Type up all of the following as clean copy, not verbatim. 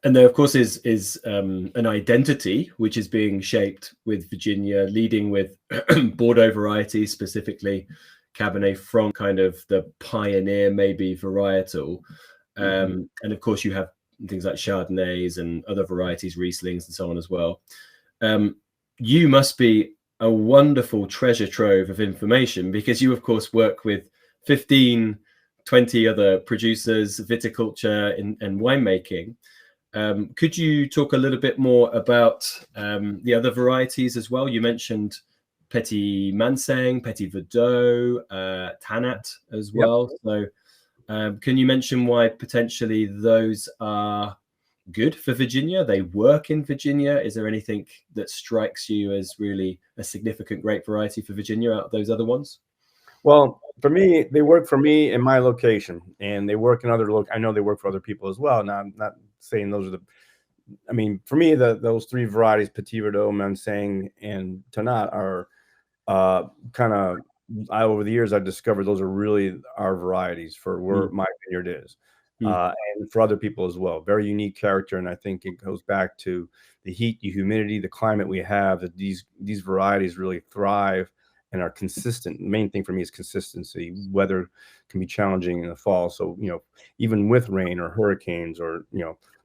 And there, of course, is an identity which is being shaped with Virginia, leading with Bordeaux varieties, specifically Cabernet Franc, kind of the pioneer, maybe varietal. And of course, you have things like Chardonnays and other varieties, Rieslings and so on as well. You must be a wonderful treasure trove of information, because you, of course, work with 15, 20 other producers, viticulture and winemaking. Could you talk a little bit more about the other varieties as well? You mentioned Petite Manseng, Petit Verdot, Tannat as well. Yep. So can you mention why potentially those are good for Virginia? They work in Virginia. Is there anything that strikes you as really a significant grape variety for Virginia out of those other ones? Well, for me, they work for me in my location, and they work in other I know they work for other people as well. Now, I'm not saying those are the, I mean, for me, those three varieties, Petit Verdot, Manseng, and Tannat, are kind of, over the years, I've discovered those are really our varieties for where my vineyard is. And for other people as well. Very unique character, and I think it goes back to the heat, the humidity, the climate we have, that these varieties really thrive and are consistent. The main thing for me is consistency. Weather can be challenging in the fall, so even with rain or hurricanes or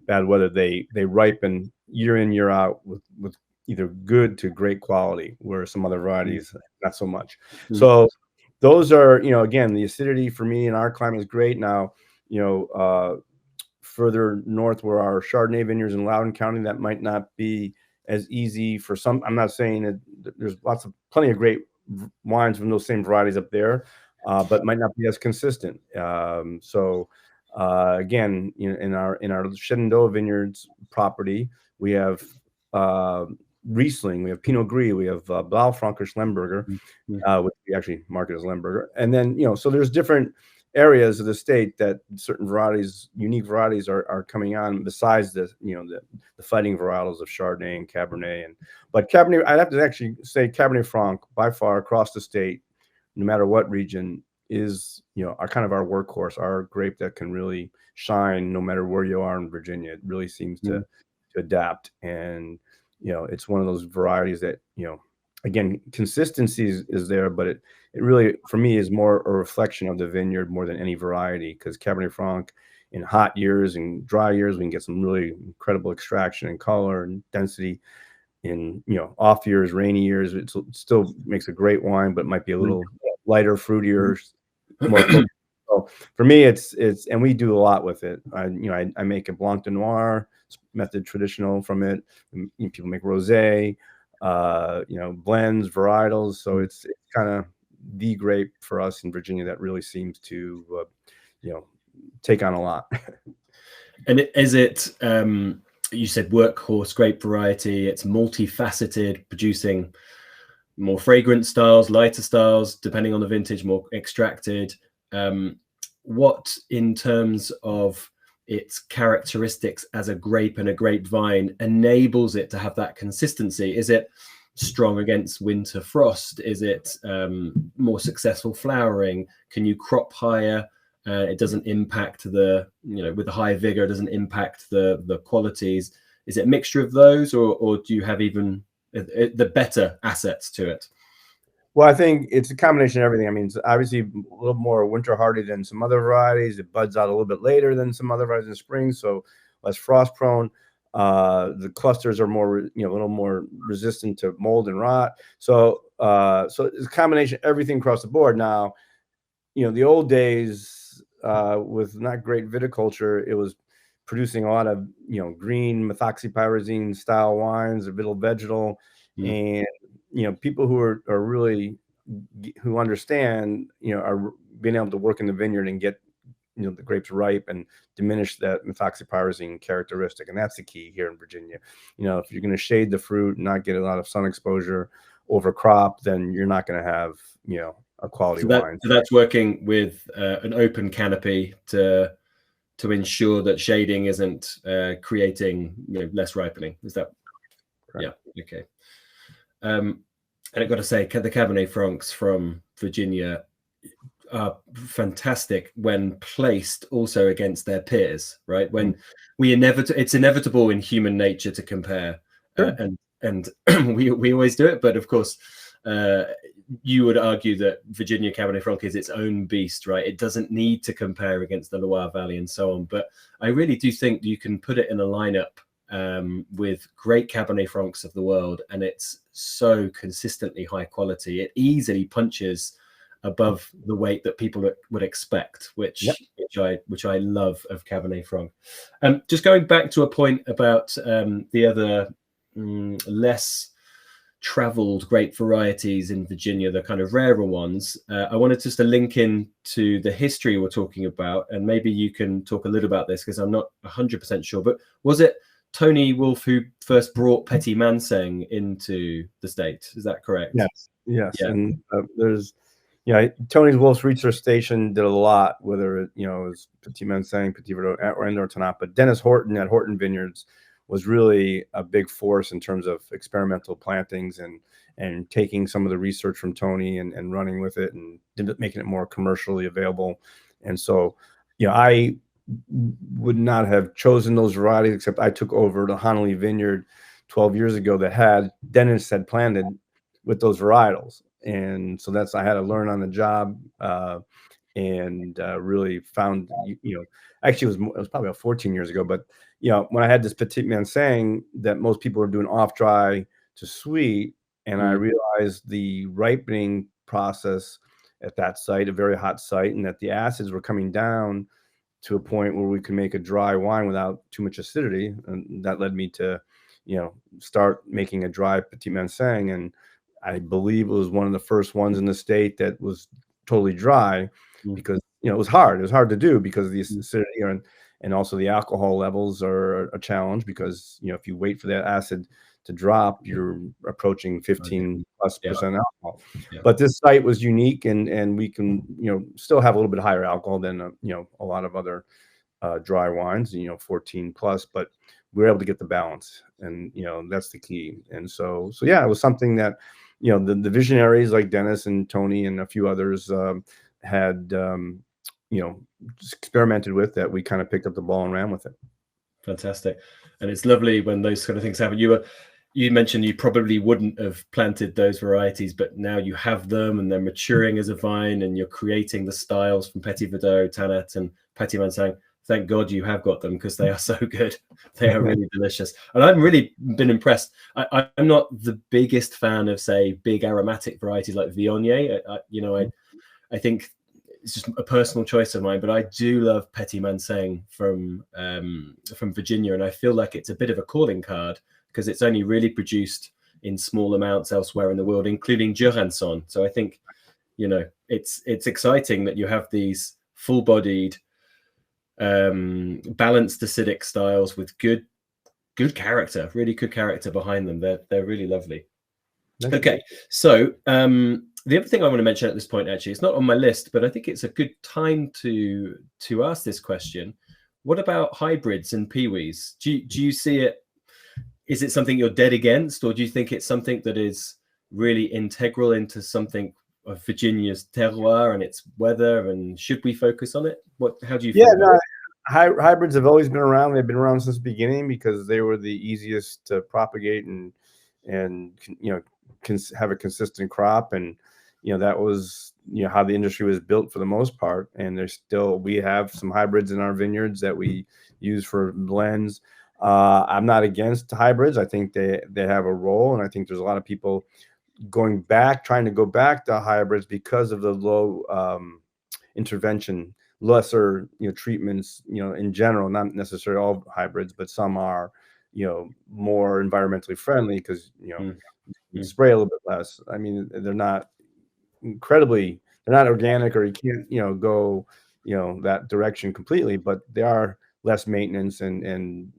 bad weather, they ripen year in, year out with either good to great quality, where some other varieties not so much. So those are, again, the acidity for me in our climate is great. Now, further north where our Chardonnay vineyards in Loudoun County, that might not be as easy for some. I'm not saying that there's plenty of great wines from those same varieties up there, but might not be as consistent. So again, in our Shenandoah Vineyards property, we have Riesling, we have Pinot Gris, we have Blaufränkisch Lemberger, which we actually market as Lemberger, and then so there's different areas of the state that certain varieties, unique varieties, are coming on, besides the the fighting varietals of Chardonnay and Cabernet. But Cabernet, I'd have to actually say Cabernet Franc, by far across the state, no matter what region, is our kind of our workhorse, our grape that can really shine no matter where you are in Virginia. It really seems to adapt, and it's one of those varieties that again, consistency is there, but it really, for me, is more a reflection of the vineyard more than any variety, because Cabernet Franc, in hot years and dry years, we can get some really incredible extraction and color and density. In off years, rainy years, it still makes a great wine, but might be a little lighter, fruitier, more. So for me, it's and we do a lot with it. I make a Blanc de Noir method, traditional from it. People make rosé, blends, varietals. So it's kind of the grape for us in Virginia that really seems to take on a lot. And is it you said workhorse grape variety? It's multifaceted, producing more fragrant styles, lighter styles, depending on the vintage, more extracted. What, in terms of its characteristics as a grape and a grapevine, enables it to have that consistency? Is it strong against winter frost? Is it more successful flowering? Can you crop higher? It doesn't impact the, with the high vigor, it doesn't impact the qualities. Is it a mixture of those, or do you have even the better assets to it? Well, I think it's a combination of everything. I mean, it's obviously a little more winter hardy than some other varieties. It buds out a little bit later than some other varieties in spring, so less frost prone. The clusters are more, a little more resistant to mold and rot. So it's a combination of everything across the board. Now, the old days with not great viticulture, it was producing a lot of green methoxypyrazine style wines, or vegetal, and people who are really, who understand, are being able to work in the vineyard and get the grapes ripe and diminish that methoxypyrazine characteristic. And that's the key here in Virginia. If you're going to shade the fruit and not get a lot of sun exposure over crop, then you're not going to have a quality wine. So that's working with an open canopy to ensure that shading isn't creating less ripening. Is that correct? Yeah. Okay. And I've got to say, the Cabernet Francs from Virginia, are fantastic when placed also against their peers, right? When it's inevitable in human nature to compare, Sure. and we always do it. But of course, you would argue that Virginia Cabernet Franc is its own beast, right? It doesn't need to compare against the Loire Valley and so on. But I really do think you can put it in a lineup with great Cabernet Francs of the world, and it's so consistently high quality. It easily punches above the weight that people would expect, which I love of Cabernet Franc. Just going back to a point about the other less traveled grape varieties in Virginia, the kind of rarer ones. I wanted just to link in to the history we're talking about, and maybe you can talk a little about this because I'm not 100% sure, but was it Tony Wolff who first brought Petite Manseng into the state? Is that correct? Yes. Yeah. And there's, Tony Wolff's research station did a lot, whether it was Petite Manseng, Petit Verdot, or Tannat. But Dennis Horton at Horton Vineyards was really a big force in terms of experimental plantings and taking some of the research from Tony and running with it and making it more commercially available. And so, I would not have chosen those varieties, except I took over the Honolulu Vineyard 12 years ago that Dennis had planted with those varietals. And so I had to learn on the job, and really found, actually it was probably about 14 years ago, but when I had this Petite Manseng that most people were doing off dry to sweet, and I realized the ripening process at that site, a very hot site, and that the acids were coming down to a point where we could make a dry wine without too much acidity. And that led me to, start making a dry Petite Manseng. And I believe it was one of the first ones in the state that was totally dry, because, it was hard. It was hard to do because of the acidity, and also the alcohol levels are a challenge, because, if you wait for that acid to drop, you're approaching 15+% alcohol. But this site was unique, and we can, still have a little bit higher alcohol than, a lot of other dry wines, 14+, but we were able to get the balance, and, that's the key. And so it was something that, the visionaries like Dennis and Tony and a few others had, experimented with, that we kind of picked up the ball and ran with it. Fantastic. And it's lovely when those kind of things happen. You mentioned you probably wouldn't have planted those varieties, but now you have them and they're maturing as a vine, and you're creating the styles from Petit Verdot, Tannat, and Petite Manseng. Thank God you have got them, because they are so good. They are really delicious. And I've really been impressed. I'm not the biggest fan of, say, big aromatic varieties like Viognier. I think it's just a personal choice of mine, but I do love Petite Manseng from Virginia, and I feel like it's a bit of a calling card, because it's only really produced in small amounts elsewhere in the world, including Jurançon. So I think, it's exciting that you have these full-bodied, balanced acidic styles with good character, really good character behind them. They're really lovely. Okay, so the other thing I want to mention at this point, actually, it's not on my list, but I think it's a good time to ask this question. What about hybrids and peewees? Do you see it? Is it something you're dead against, or do you think it's something that is really integral into something of Virginia's terroir and its weather? And should we focus on it? How do you feel? Hybrids have always been around. They've been around since the beginning, because they were the easiest to propagate and have a consistent crop. And that was how the industry was built for the most part. And we have some hybrids in our vineyards that we use for blends. I'm not against hybrids. I think they have a role, and I think there's a lot of people trying to go back to hybrids because of the low intervention, lesser treatments in general. Not necessarily all hybrids, but some are more environmentally friendly, because you spray a little bit less. I mean, they're not organic, or you can't go that direction completely, but they are less maintenance and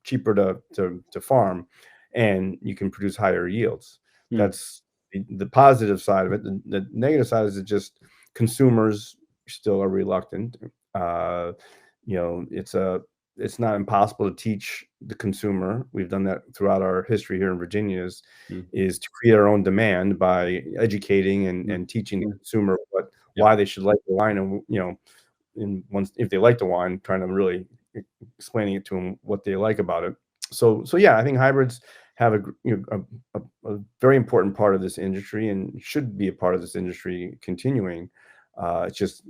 cheaper to farm, and you can produce higher yields. That's the positive side of it. The negative side is that just consumers still are reluctant. It's not impossible to teach the consumer. We've done that throughout our history here in Virginia, is to create our own demand by educating and teaching the consumer why they should like the wine, and if they like the wine, trying to really explaining it to them what they like about it. So yeah, I think hybrids have a very important part of this industry and should be a part of this industry continuing. It's just,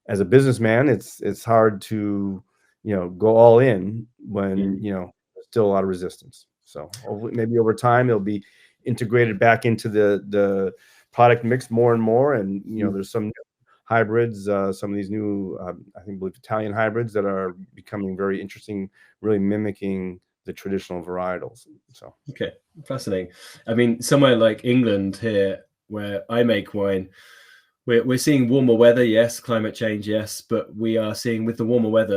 as a businessman, it's hard to, go all in when, there's still a lot of resistance. So maybe over time it'll be integrated back into the product mix more and more. And, there's some hybrids, some of these new, I believe Italian hybrids that are becoming very interesting, really mimicking the traditional varietals. So okay, fascinating. I mean, somewhere like England here, where I make wine, we're seeing warmer weather, yes, climate change, yes, but we are seeing with the warmer weather,